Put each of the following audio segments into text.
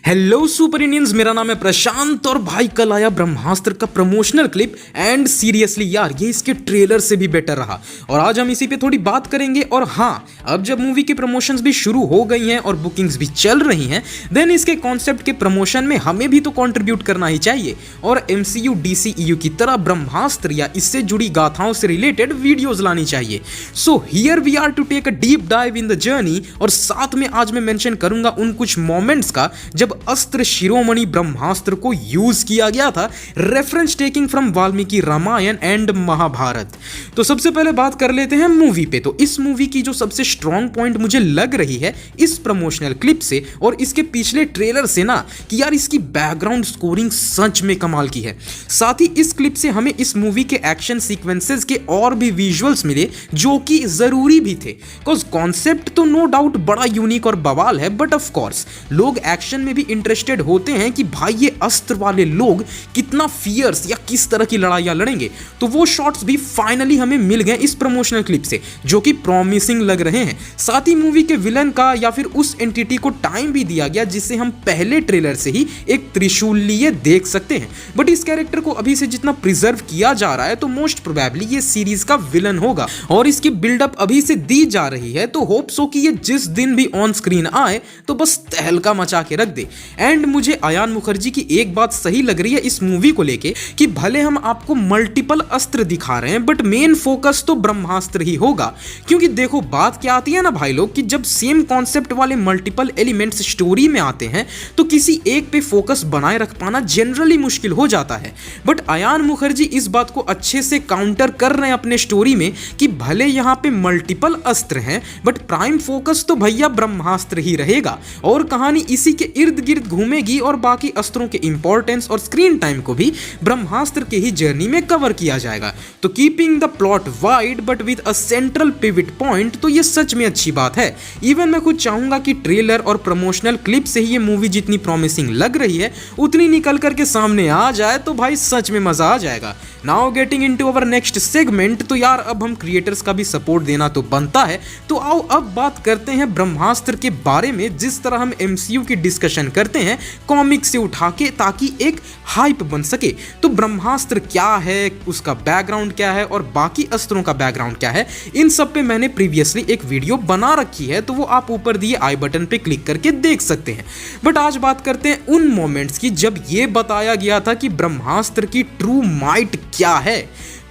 Hello super Indians, मेरा नाम है प्रशांत और भाई कल आया ब्रह्मास्त्र का प्रमोशनल क्लिप एंड सीरियसली यार ये इसके ट्रेलर से भी बेटर रहा और आज हम इसी पे थोड़ी बात करेंगे। और हाँ, अब जब मूवी की प्रमोशंस भी शुरू हो गई हैं और बुकिंग्स भी चल रही हैं, देन इसके कॉन्सेप्ट के प्रमोशन में हमें भी तो कंट्रीब्यूट करना ही चाहिए और MCU DCEU की तरह ब्रह्मास्त्र या इससे जुड़ी गाथाओं से रिलेटेड वीडियोस लानी चाहिए। So here we are to take a deep dive in the journey और साथ में आज मैं मेंशन करूंगा उन कुछ मोमेंट्स का जब अस्त्र शिरोमणि ब्रह्मास्त्र को यूज किया गया था, reference taking from Valmiki Ramayana and Mahabharata. तो सबसे पहले बात कर लेते हैं मूवी पे। तो इस मूवी की जो सबसे स्ट्रॉन्ग पॉइंट मुझे लग रही है इस प्रमोशनल क्लिप से और इसके पिछले ट्रेलर से ना, कि यार इसकी बैकग्राउंड स्कोरिंग सच में कमाल की है। साथ ही इस क्लिप से हमें इस मूवी के एक्शन सीक्वेंसेस के और भी विजुअल्स मिले जो कि जरूरी भी थे। बिकॉज कॉन्सेप्ट तो नो डाउट बड़ा यूनिक और बवाल है, बट ऑफ कोर्स लोग एक्शन में भी इंटरेस्टेड होते हैं कि भाई ये अस्त्र वाले लोग कितना फियर्स या किस तरह की लड़ाइयां लड़ेंगे। तो वो शॉट्स भी फाइनली हमें मिल गए इस प्रमोशनल क्लिप से, जो कि प्रॉमिसिंग लग रहे हैं। साथ ही मूवी के विलन का या फिर उस एंटिटी को टाइम भी दिया गया जिसे हम पहले ट्रेलर से ही एक त्रिशूलीय देख सकते हैं। बट इस कैरेक्टर को अभी से जितना प्रिजर्व किया जा रहा है तो मोस्ट प्रोबेबली ये सीरीज का विलन होगा और इसकी बिल्डअप अभी से दी जा रही है। तो होप सो कि ये जिस दिन भी ऑन स्क्रीन आए तो बस तहलका मचा के रख दे। एंड मुझे अयान मुखर्जी की एक बात सही लग रही है इस मूवी को लेके कि भले हम आपको मल्टीपल अस्त्र दिखा रहे हैं बट मेन फोकस तो ब्रह्मास्त्र ही होगा। क्योंकि देखो बात क्या आती है ना भाई लोग, कि जब सेम कॉन्सेप्ट वाले मल्टीपल एलिमेंट्स स्टोरी में आते हैं तो किसी एक पे फोकस बनाए रख पाना जनरली मुश्किल हो जाता है। बट अयान मुखर्जी इस बात को अच्छे से काउंटर कर रहे हैं अपने स्टोरी में कि भले यहाँ पे मल्टीपल अस्त्र हैं बट प्राइम फोकस तो भैया ब्रह्मास्त्र ही रहेगा और कहानी इसी के इर्द गिर्द घूमेगी और बाकी अस्त्रों के इंपॉर्टेंस और स्क्रीन टाइम को भी ब्रह्मास्त्र के ही जर्नी में कवर किया जाएगा। तो keeping the plot wide but with a central pivot point, तो ये सच में अच्छी बात है। इवन मैं खुद चाहूंगा कि ट्रेलर और प्रमोशनल क्लिप से ही ये मूवी जितनी प्रॉमिसिंग लग रही है उतनी निकल करके सामने आ जाए तो भाई सच में मजा आ जाएगा। Now getting into our next segment, तो यार अब हम क्रिएटर्स का भी सपोर्ट देना तो बनता है। तो आओ अब बात करते हैं ब्रह्मास्त्र के बारे में जिस तरह हम MCU की डिस्कशन करते हैं कॉमिक से उठा के, ताकि एक हाइप बन सके। तो ब्रह्मास्त्र क्या है, उसका बैकग्राउंड क्या है और बाकी अस्त्रों का बैकग्राउंड क्या है, इन सब पे मैंने प्रीवियसली एक वीडियो बना रखी है, तो वो आप ऊपर दिए आई बटन पे क्लिक करके देख सकते हैं। बट आज बात करते हैं उन मोमेंट्स की जब ये बताया गया था कि ब्रह्मास्त्र की ट्रू माइट क्या है।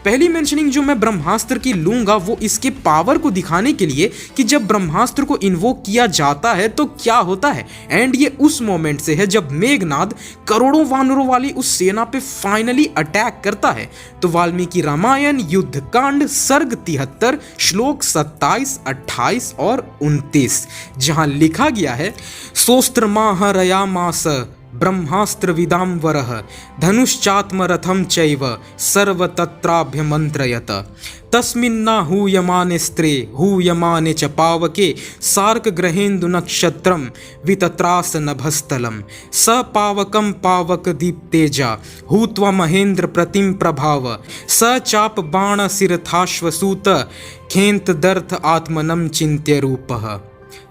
पहली मेंशनिंग जो मैं ब्रह्मास्त्र की लूंगा वो इसके पावर को दिखाने के लिए कि जब ब्रह्मास्त्र को इन्वोक किया जाता है तो क्या होता है। एंड ये उस मोमेंट से है जब मेघनाद करोड़ों वानरों वाली उस सेना पे फाइनली अटैक करता है। तो वाल्मीकि रामायण युद्ध कांड सर्ग 73 श्लोक 27, 28 और 29 जहां लिखा गया है, सोस्त्रमाहरयामास ब्रह्मास्त्र विदाम्बरः धनुश्चात्मरथं चैव सर्वतत्राभ्यमन्त्रयत तस्मिन्नाहूयमाने स्त्रे हूयमाने च पावके सार्कग्रहेन्दु नक्षत्रं वितत्रास नभस्थलं स पावकं पावक दीप्तेजा हूत्वा महेन्द्र प्रतिम प्रभाव स चाप बाण सिरथाश्वसूत खेन्त दर्थ आत्मनं चिन्त्य रूपः।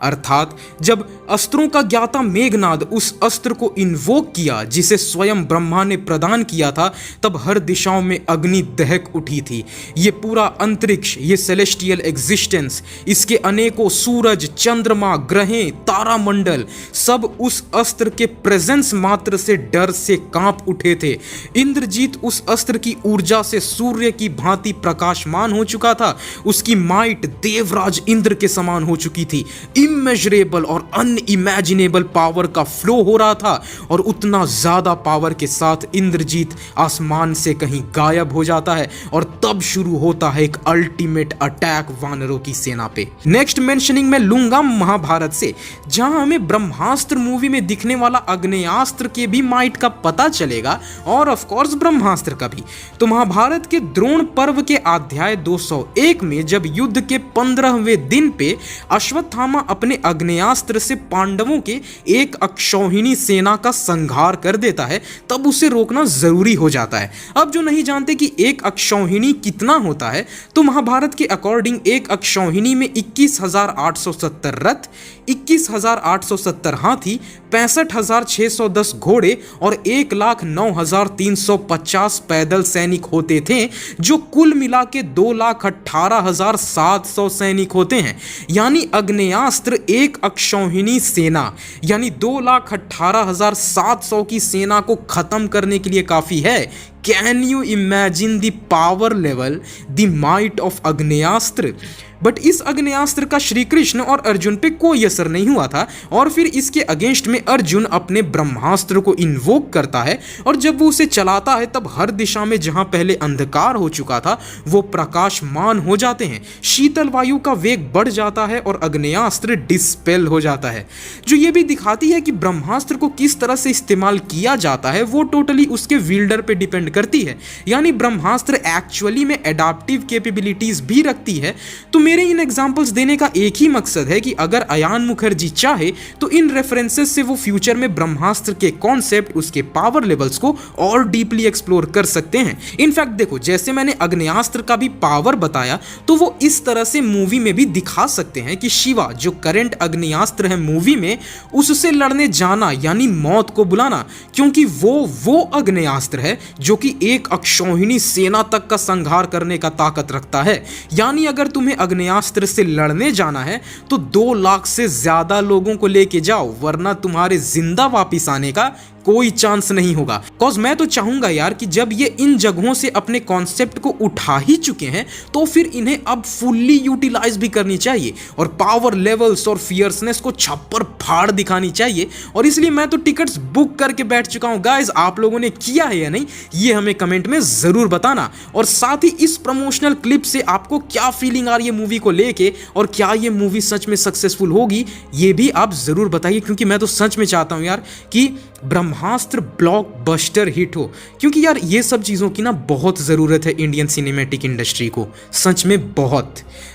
अर्थात जब अस्त्रों का ज्ञाता मेघनाद उस अस्त्र को इन्वोक किया जिसे स्वयं ब्रह्मा ने प्रदान किया था, तब हर दिशाओं में अग्नि दहक उठी थी। ये पूरा अंतरिक्ष, ये सेलेस्टियल एग्जिस्टेंस, इसके अनेकों सूरज, चंद्रमा, ग्रहें, तारामंडल सब उस अस्त्र के प्रेजेंस मात्र से डर से कांप उठे थे। इंद्रजीत उस अस्त्र की ऊर्जा से सूर्य की भांति प्रकाशमान हो चुका था। उसकी माइट देवराज इंद्र के समान हो चुकी थी। इमेजरेबल और अनइमेजिनेबल पावर का फ्लो हो रहा था और उतना ज्यादा पावर के साथ इंद्रजीत आसमान से कहीं गायब हो जाता है और तब शुरू होता है एक अल्टीमेट अटैक वानरों की सेना पे। नेक्स्ट मेंशनिंग में लूंगा महाभारत से, जहां हमें ब्रह्मास्त्र मूवी में दिखने वाला अग्नेयास्त्र के भी माइट का पता चलेगा और ऑफ कोर्स ब्रह्मास्त्र का भी। तो महाभारत के द्रोण पर्व के अध्याय 201 में जब युद्ध के 15वें दिन पे अश्वत्थामा अपने अग्नेयास्त्र से पांडवों के एक अक्षौहिणी सेना का संहार कर देता है, तब उसे रोकना जरूरी हो जाता है। अब जो नहीं जानते कि एक अक्षौहिणी कितना होता है, तो महाभारत के अकॉर्डिंग एक अक्षौहिणी में 21,870 रथ, 21,870 हाथी, 65,610 घोड़े और 1,09,350 पैदल सैनिक होते थे, जो कुल मिला के 2,18,700 सैनिक होते हैं। यानी आग्नेयास्त्र एक अक्षौहिणी सेना यानी 2,18,700 की सेना को खत्म करने के लिए काफी है। Can you imagine the power level, the might of agneyastra. But इस आग्नेयास्त्र का श्री कृष्ण और अर्जुन पे कोई असर नहीं हुआ था, और फिर इसके अगेंस्ट में अर्जुन अपने ब्रह्मास्त्र को इन्वोक करता है, और जब वो उसे चलाता है तब हर दिशा में जहां पहले अंधकार हो चुका था वो प्रकाशमान हो जाते हैं, शीतल वायु का वेग बढ़ जाता है और आग्नेयास्त्र डिस्पेल हो जाता है। जो ये भी दिखाती है कि ब्रह्मास्त्र को किस तरह से इस्तेमाल किया जाता है वो टोटली उसके विल्डर पे डिपेंड करती है। यानी ब्रह्मास्त्र एक्चुअली में एडाप्टिव कैपेबिलिटीज भी रखती है। तो मेरे इन एग्जांपल्स देने का एक ही मकसद है कि अगर अयान मुखर्जी चाहे तो इन रेफरेंसेस से वो फ्यूचर में ब्रह्मास्त्र के कॉन्सेप्ट, उसके पावर लेवल्स को और डीपली एक्सप्लोर कर सकते हैं। इनफैक्ट देखो, जैसे मैंने आग्नेयास्त्र का भी पावर बताया तो वो इस तरह से मूवी में भी दिखा सकते हैं कि शिवा जो करंट आग्नेयास्त्र है मूवी में, उससे लड़ने जाना यानी मौत को बुलाना, क्योंकि वो आग्नेयास्त्र है जो कि एक अक्षौहिणी सेना तक का संहार करने का ताकत रखता है। यानी अगर तुम्हें आग्नेयास्त्र से लड़ने जाना है तो 2 लाख से ज्यादा लोगों को लेके जाओ, वरना तुम्हारे जिंदा वापिस आने का कोई चांस नहीं होगा। कॉज मैं तो चाहूंगा यार कि जब ये इन जगहों से अपने कॉन्सेप्ट को उठा ही चुके हैं तो फिर इन्हें अब फुल्ली यूटिलाइज भी करनी चाहिए और पावर लेवल्स और फियर्सनेस को छप्पर फाड़ दिखानी चाहिए। और इसलिए मैं तो टिकट्स बुक करके बैठ चुका हूं। गाइस, आप लोगों ने किया है या नहीं ये हमें कमेंट में जरूर बताना, और साथ ही इस प्रमोशनल क्लिप से आपको क्या फीलिंग आ रही है मूवी को लेके, और क्या ये मूवी सच में सक्सेसफुल होगी ये भी आप जरूर बताइए, क्योंकि मैं तो सच में चाहता हूं यार कि ब्रह्मास्त्र ब्लॉकबस्टर हिट हो, क्योंकि यार ये सब चीज़ों की ना बहुत ज़रूरत है इंडियन सिनेमैटिक इंडस्ट्री को, सच में बहुत।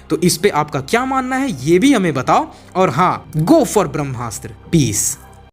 तो इस पे आपका क्या मानना है ये भी हमें बताओ, और हाँ, गो फॉर ब्रह्मास्त्र। पीस।